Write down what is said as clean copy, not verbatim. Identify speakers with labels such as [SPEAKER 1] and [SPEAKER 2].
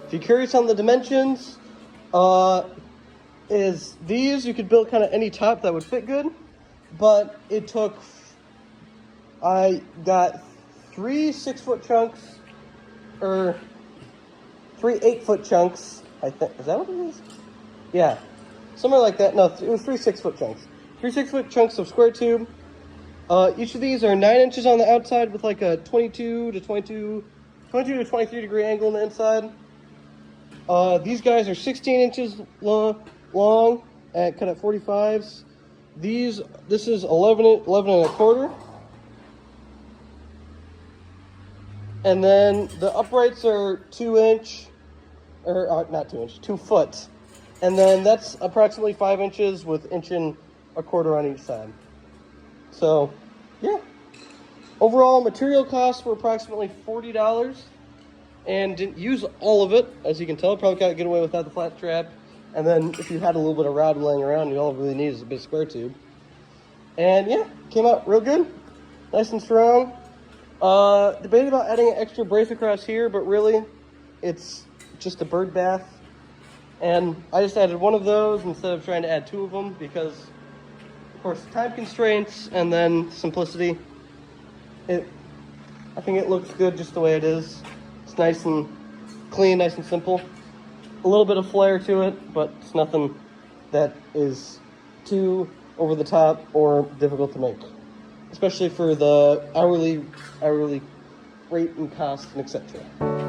[SPEAKER 1] If you're curious on the dimensions, is these, you could build kind of any top that would fit good, but it took, I got 3 6-foot chunks, or 3 8-foot chunks, I think. Is that what it is? Yeah, somewhere like that. No, it was 3 6-foot chunks. 3 6-foot chunks of square tube. Each of these are 9 inches on the outside with like a 22 to 23 degree angle on the inside. These guys are 16 inches long at cut at 45s. This is 11 and a quarter. And then the uprights are 2 foot. And then that's approximately 5 inches with 1 and a quarter on each side. So, yeah. Overall material costs were approximately $40 and didn't use all of it. As you can tell, probably can't get away without the flat strap. And then if you had a little bit of rod laying around, all you really need is a big square tube. And yeah, came out real good. Nice and strong. Debated about adding an extra brace across here, but really it's just a bird bath. And I just added one of those instead of trying to add 2 of them because, of course, time constraints and then simplicity. I think it looks good just the way it is. It's nice and clean, nice and simple. A little bit of flair to it, but it's nothing that is too over the top or difficult to make, especially for the hourly rate and cost and etc.